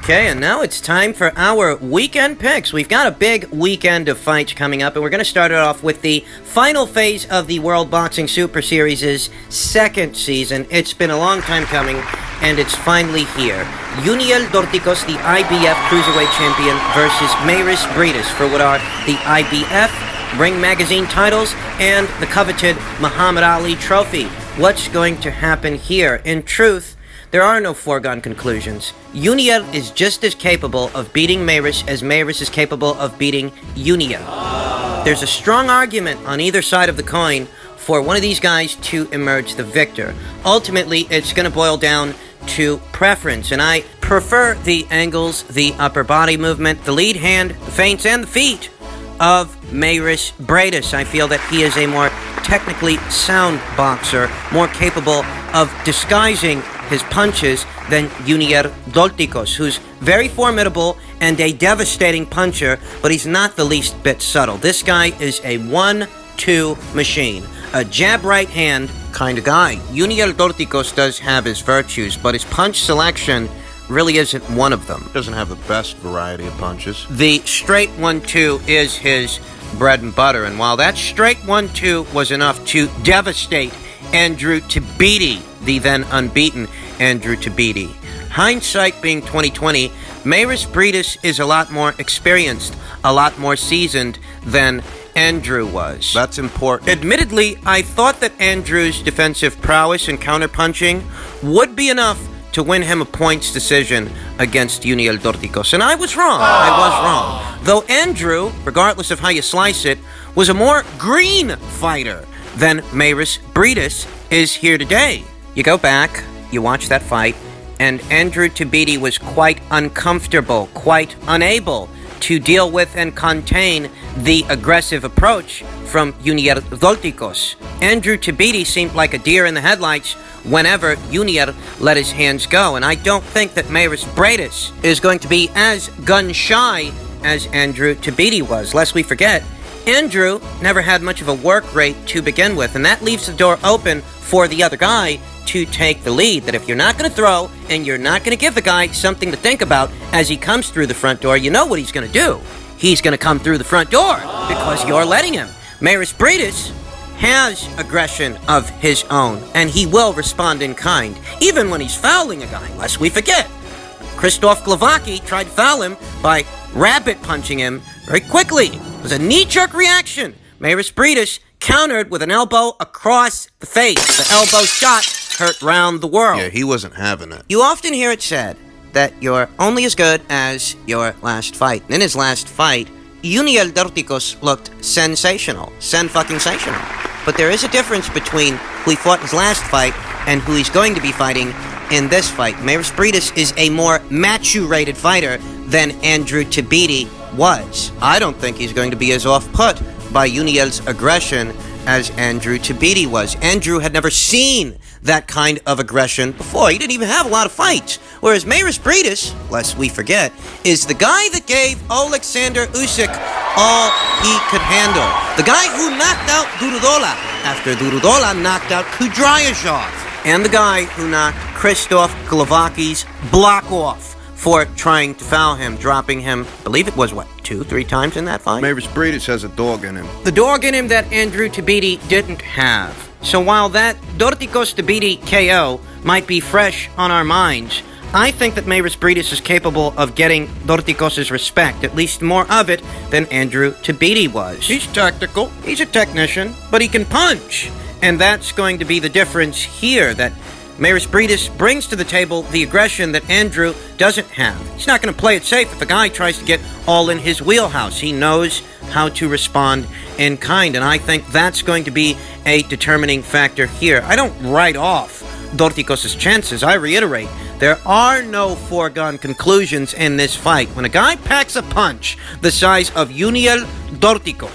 Okay, and now it's time for our weekend picks. We've got a big weekend of fights coming up, and we're going to start it off with the final phase of the World Boxing Super Series' second season. It's been a long time coming, and it's finally here. Jermell Dorticos, the IBF Cruiserweight Champion, versus Breidis for what are the IBF Ring Magazine titles and the coveted Muhammad Ali Trophy. What's going to happen here? In truth, there are no foregone conclusions. Jermell is just as capable of beating Breidis as Breidis is capable of beating Jermell. There's a strong argument on either side of the coin for one of these guys to emerge the victor. Ultimately, it's going to boil down to preference, and I prefer the angles, the upper body movement, the lead hand, the feints, and the feet of Breidis. I feel that he is a more technically sound boxer, more capable of disguising his punches than Jermell Dorticos, who's very formidable and a devastating puncher, but he's not the least bit subtle. This guy is a 1-2 machine, a jab right hand kind of guy. Jermell Dorticos does have his virtues, but his punch selection really isn't one of them. Doesn't have the best variety of punches. The straight 1-2 is his bread and butter, and while that straight 1-2 was enough to devastate Andrew Tabiti, the then unbeaten Andrew Tabiti, hindsight being 2020, Breidis is a lot more experienced, a lot more seasoned than Andrew was. That's important. Admittedly, I thought that Andrew's defensive prowess and counterpunching would be enough to win him a points decision against Jermell Dorticos, and I was wrong. I was wrong. Though Andrew, regardless of how you slice it, was a more green fighter than Breidis is here today. You go back, you watch that fight, and Andrew Tabiti was quite uncomfortable, quite unable to deal with and contain the aggressive approach from Jermell Dorticos. Andrew Tabiti seemed like a deer in the headlights whenever Jermell let his hands go, and I don't think that Breidis is going to be as gun-shy as Andrew Tabiti was. Lest we forget, Andrew never had much of a work rate to begin with, and that leaves the door open for the other guy to take the lead. That if you're not going to throw and you're not going to give the guy something to think about as he comes through the front door, you know what he's going to do. He's going to come through the front door because you're letting him. Breidis has aggression of his own, and he will respond in kind, even when he's fouling a guy, lest we forget. Krzysztof Glowacki tried to foul him by rabbit punching him very quickly. It was a knee-jerk reaction. Breidis countered with an elbow across the face. The elbow shot hurt round the world. Yeah, he wasn't having it. You often hear it said that you're only as good as your last fight. In his last fight, Jermell Dorticos looked sensational. Sen-fucking-sational. But there is a difference between who he fought in his last fight and who he's going to be fighting in this fight. Breidis is a more mature-rated fighter than Andrew Tabiti was. I don't think he's going to be as off-put by Jermell's aggression as Andrew Tabiti was. Andrew had never seen that kind of aggression before. He didn't even have a lot of fights. Whereas Breidis, lest we forget, is the guy that gave Alexander Usyk all he could handle. The guy who knocked out Durudola after Durudola knocked out Kudryashov. And the guy who knocked Krzysztof Glowacki's block off for trying to foul him, dropping him, I believe it was, 2-3 times in that fight? Breidis has a dog in him. The dog in him that Andrew Tabiti didn't have. So while that Dorticos Tabiti KO might be fresh on our minds, I think that Breidis is capable of getting Dorticos' respect, at least more of it than Andrew Tabiti was. He's tactical, he's a technician, but he can punch. And that's going to be the difference here, that Breidis brings to the table the aggression that Andrew doesn't have. He's not going to play it safe if a guy tries to get all in his wheelhouse. He knows how to respond in kind, and I think that's going to be a determining factor here. I don't write off Dorticos' chances. I reiterate, there are no foregone conclusions in this fight. When a guy packs a punch the size of Jermell Dorticos,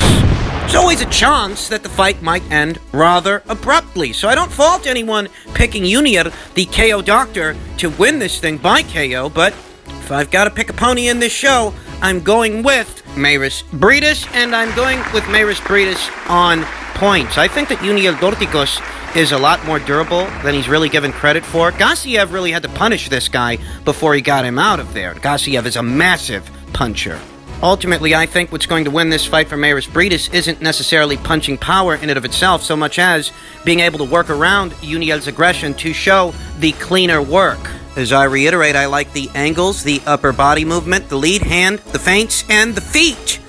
there's always a chance that the fight might end rather abruptly. So I don't fault anyone picking Jermell, the KO doctor, to win this thing by KO, but if I've got to pick a pony in this show, I'm going with Maris Breidis, and I'm going with Maris Breidis on points. I think that Uniel Dorticos is a lot more durable than he's really given credit for. Gassiev really had to punish this guy before he got him out of there. Gassiev is a massive puncher. Ultimately, I think what's going to win this fight for Maris Breidis isn't necessarily punching power in and of itself, so much as being able to work around Uniel's aggression to show the cleaner work. As I reiterate, I like the angles, the upper body movement, the lead hand, the feints, and the feet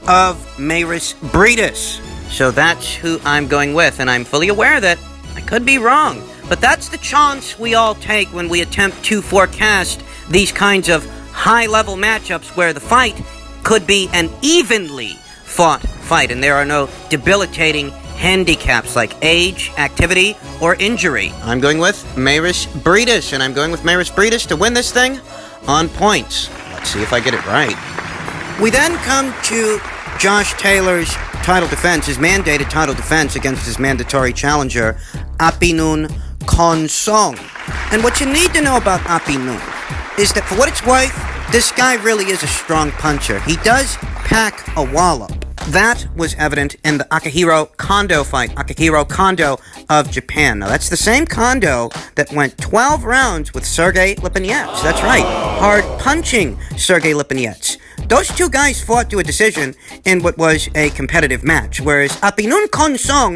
of Maris Breidis. So that's who I'm going with, and I'm fully aware that I could be wrong. But that's the chance we all take when we attempt to forecast these kinds of high-level matchups where the fight could be an evenly fought fight, and there are no debilitating handicaps like age, activity, or injury. I'm going with Maris Breidis, and I'm going with Maris Breidis to win this thing on points. Let's see if I get it right. We then come to Josh Taylor's title defense, his mandated title defense against his mandatory challenger, Apinun Khongsong. And what you need to know about Apinun is that, for what it's worth, this guy really is a strong puncher. He does pack a wallop. That was evident in the Akihiro Kondo fight. Akihiro Kondo of Japan. Now, that's the same Kondo that went 12 rounds with Sergey Lipinets. That's right. Hard punching Sergey Lipinets. Those two guys fought to a decision in what was a competitive match, whereas Apinun Khongsong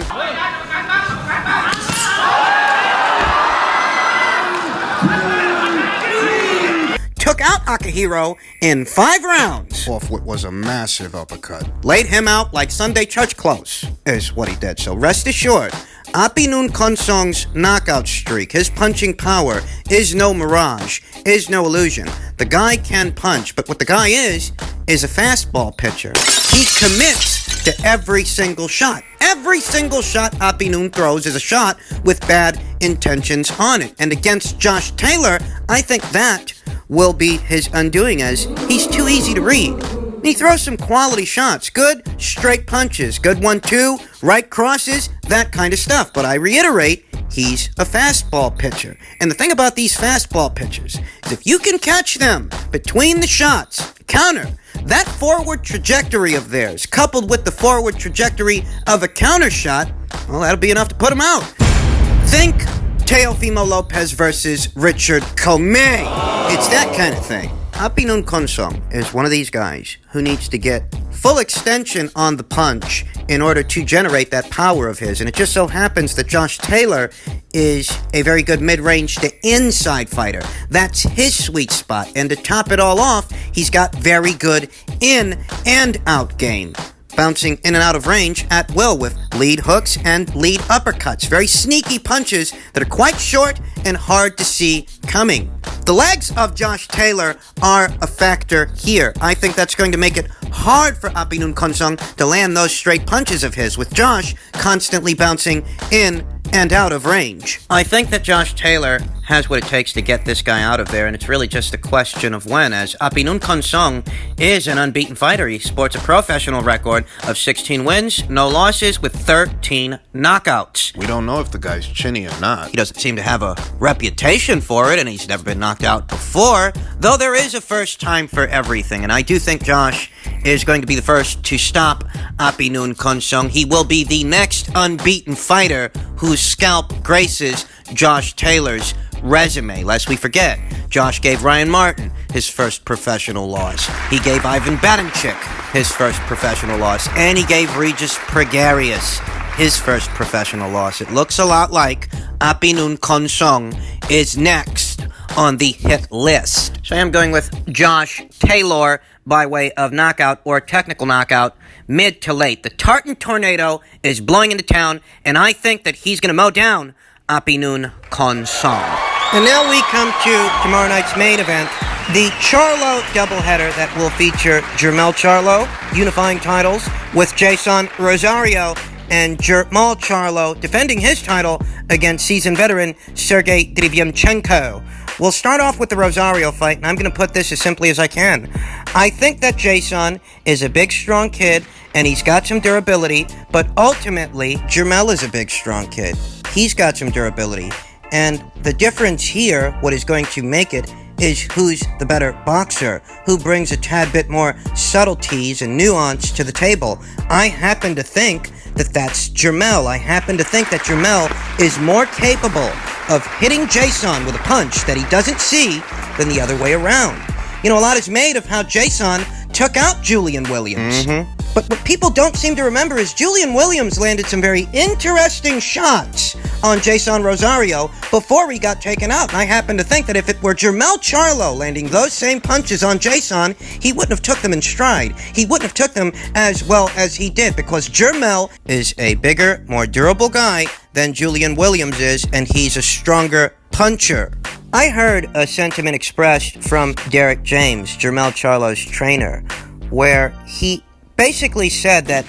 took out Akihiro in 5 rounds. Off what was a massive uppercut. Laid him out like Sunday church clothes, is what he did. So rest assured, Apinun Khongsong's knockout streak, his punching power, is no mirage, is no illusion. The guy can punch, but what the guy is a fastball pitcher. He commits to every single shot. Every single shot Apinun throws is a shot with bad intentions on it. And against Josh Taylor, I think that will be his undoing, as he's too easy to read. He throws some quality shots, good straight punches, good 1-2, right crosses, that kind of stuff. But I reiterate, he's a fastball pitcher. And the thing about these fastball pitchers is if you can catch them between the shots, counter, that forward trajectory of theirs, coupled with the forward trajectory of a counter shot, well, that'll be enough to put him out. Think Teofimo Lopez versus Richard Comey. It's that kind of thing. Apinun Khongsong is one of these guys who needs to get full extension on the punch in order to generate that power of his. And it just so happens that Josh Taylor is a very good mid-range to inside fighter. That's his sweet spot. And to top it all off, he's got very good in and out game, bouncing in and out of range at will with lead hooks and lead uppercuts. Very sneaky punches that are quite short and hard to see coming. The legs of Josh Taylor are a factor here. I think that's going to make it hard for Apinun Khongsong to land those straight punches of his, with Josh constantly bouncing in and out of range. I think that Josh Taylor has what it takes to get this guy out of there, and it's really just a question of when, as Apinun Khongsong is an unbeaten fighter. He sports a professional record of 16 wins, no losses, with 13 knockouts. We don't know if the guy's chinny or not. He doesn't seem to have a reputation for it, and he's never been knocked out before, though there is a first time for everything, and I do think Josh is going to be the first to stop Apinun Khongsong. He will be the next unbeaten fighter whose scalp graces Josh Taylor's resume. Lest we forget, Josh gave Ryan Martin his first professional loss. He gave Ivan Baranchyk his first professional loss. And he gave Regis Pregarius his first professional loss. It looks a lot like Apinun Khongsong is next on the hit list. So I am going with Josh Taylor by way of knockout or technical knockout, mid to late. The Tartan Tornado is blowing into town, and I think that he's going to mow down Apinun Khongsong. And now we come to tomorrow night's main event, the Charlo doubleheader that will feature Jermell Charlo unifying titles with Jason Rosario, and Jermell Charlo defending his title against seasoned veteran Sergey Derevyanchenko. We'll start off with the Rosario fight, and I'm going to put this as simply as I can. I think that Jason is a big, strong kid, and he's got some durability, but ultimately, Jermell is a big, strong kid. He's got some durability, and the difference here, what is going to make it, is who's the better boxer, who brings a tad bit more subtleties and nuance to the table. I happen to think that that's Jermell. I happen to think that Jermell is more capable of hitting Jason with a punch that he doesn't see than the other way around. You know, a lot is made of how Jason took out Julian Williams. But what people don't seem to remember is Julian Williams landed some very interesting shots on Jason Rosario before he got taken out. And I happen to think that if it were Jermell Charlo landing those same punches on Jason, he wouldn't have took them in stride. He wouldn't have took them as well as he did, because Jermell is a bigger, more durable guy than Julian Williams is, and he's a stronger puncher. I heard a sentiment expressed from Derek James, Jermell Charlo's trainer, where he basically said that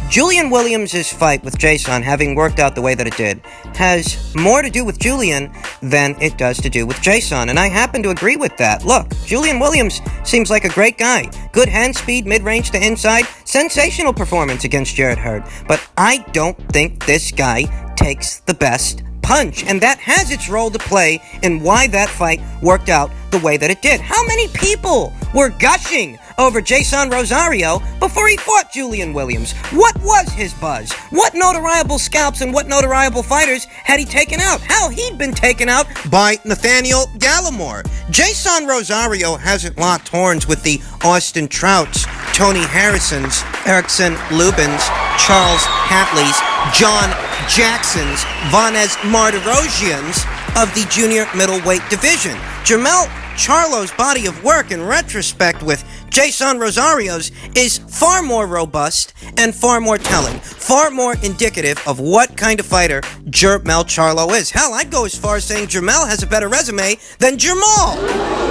Julian Williams' fight with Jason, having worked out the way that it did, has more to do with Julian than it does to do with Jason. And I happen to agree with that. Look, Julian Williams seems like a great guy. Good hand speed, mid-range to inside. Sensational performance against Jarrett Hurd. But I don't think this guy takes the best punch, and that has its role to play in why that fight worked out the way that it did. How many people were gushing over Jason Rosario before he fought Julian Williams? What was his buzz? What notariable scalps and what notariable fighters had he taken out? Hell, he'd been taken out by Nathaniel Gallimore. Jason Rosario hasn't locked horns with the Austin Trouts, Tony Harrisons, Erickson Lubins, Charles Hatleys, John Jacksons, Vanez Martirosians of the junior middleweight division. Jermell Charlo's body of work in retrospect with Jason Rosario's is far more robust and far more telling, far more indicative of what kind of fighter Jermell Charlo is. Hell, I'd go as far as saying Jermell has a better resume than Jermall.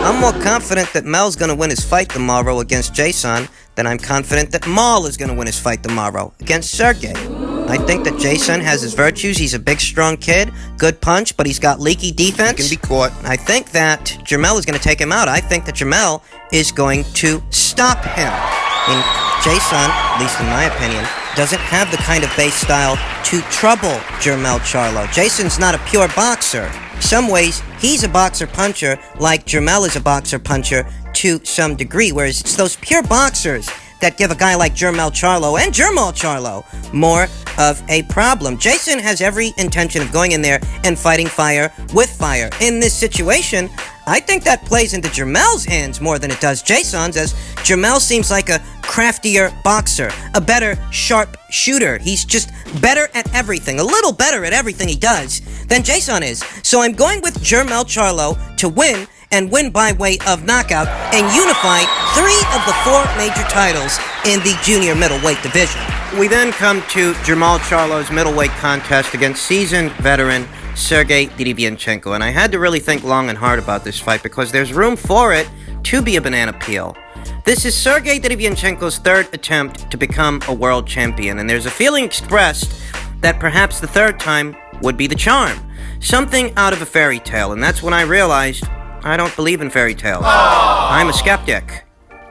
I'm more confident that Mel's going to win his fight tomorrow against Jason than I'm confident that Mal is going to win his fight tomorrow against Sergey. I think that Jason has his virtues. He's a big, strong kid, good punch, but he's got leaky defense. He can be caught. I think that Jermell is going to take him out. I think that Jermell is going to stop him. And Jason, at least in my opinion, doesn't have the kind of base style to trouble Jermell Charlo. Jason's not a pure boxer. Some ways, he's a boxer-puncher like Jermell is a boxer-puncher to some degree, whereas it's those pure boxers that give a guy like Jermell Charlo and Jermell Charlo more of a problem. Jason has every intention of going in there and fighting fire with fire. In this situation, I think that plays into Jermell's hands more than it does Jason's, as Jermell seems like a craftier boxer, a better sharp shooter. He's just better at everything, a little better at everything he does than Jason is. So I'm going with Jermell Charlo to win, and win by way of knockout, and unify 3 of the 4 major titles in the junior middleweight division. We then come to Jermell Charlo's middleweight contest against seasoned veteran Sergey Derevyanchenko, and I had to really think long and hard about this fight because there's room for it to be a banana peel. This is Sergey Derevyanchenko's 3rd attempt to become a world champion, and there's a feeling expressed that perhaps the 3rd time would be the charm. Something out of a fairy tale, and that's when I realized I don't believe in fairy tales. I'm a skeptic.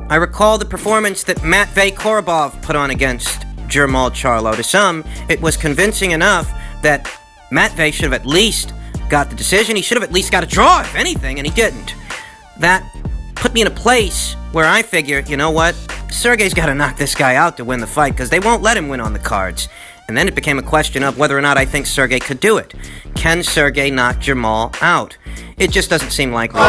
I recall the performance that Matvey Korobov put on against Jermell Charlo. To some, it was convincing enough that Matvey should have at least got the decision. He should have at least got a draw, if anything, and he didn't. That put me in a place where I figure, you know what? Sergey's got to knock this guy out to win the fight, because they won't let him win on the cards. And then it became a question of whether or not I think Sergey could do it. Can Sergey knock Jermell out? It just doesn't seem likely.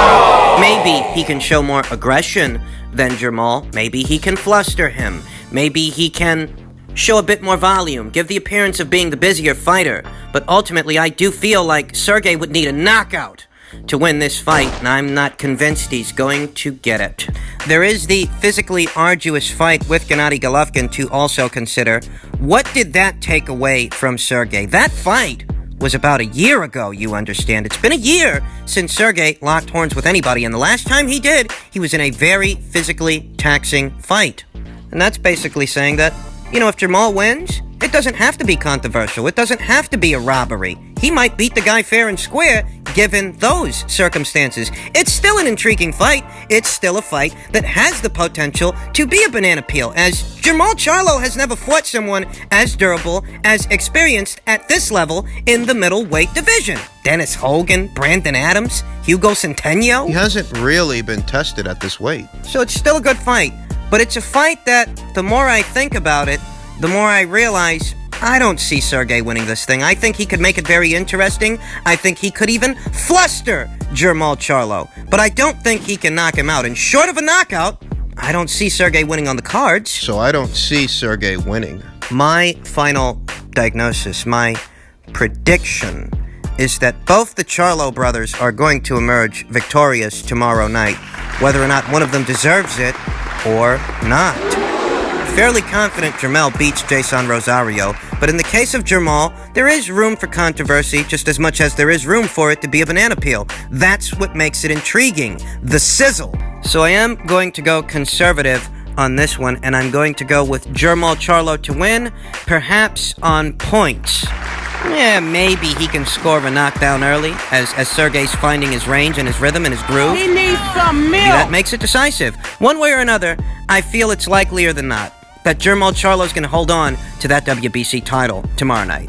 Maybe he can show more aggression than Jermell. Maybe he can fluster him. Maybe he can show a bit more volume, give the appearance of being the busier fighter. But ultimately, I do feel like Sergey would need a knockout to win this fight, and I'm not convinced he's going to get it. There is the physically arduous fight with Gennady Golovkin to also consider. What did that take away from Sergey? That fight was about a year ago, you understand. It's been a year since Sergey locked horns with anybody, and the last time he did, he was in a very physically taxing fight. And that's basically saying that, you know, if Jermell wins, it doesn't have to be controversial. It doesn't have to be a robbery. He might beat the guy fair and square, given those circumstances. It's still an intriguing fight. it's still a fight that has the potential to be a banana peel, as Jermell Charlo has never fought someone as durable, as experienced at this level in the middleweight division. Dennis Hogan, Brandon Adams, Hugo Centeno. He hasn't really been tested at this weight. So it's still a good fight, but it's a fight that the more I think about it, the more I realize I don't see Sergey winning this thing. I think he could make it very interesting. I think he could even fluster Jermell Charlo. But I don't think he can knock him out. And short of a knockout, I don't see Sergey winning on the cards. So I don't see Sergey winning. My final diagnosis, my prediction, is that both the Charlo brothers are going to emerge victorious tomorrow night, whether or not one of them deserves it or not. Fairly confident Jermell beats Jason Rosario, but in the case of Jermell, there is room for controversy just as much as there is room for it to be a banana peel. That's what makes it intriguing, the sizzle. So I am going to go conservative on this one, and I'm going to go with Jermell Charlo to win, perhaps on points. Yeah, maybe he can score a knockdown early, as Sergey's finding his range and his rhythm and his groove. He needs some milk! Maybe that makes it decisive. One way or another, I feel it's likelier than not that Jermell Charlo's going to hold on to that WBC title tomorrow night.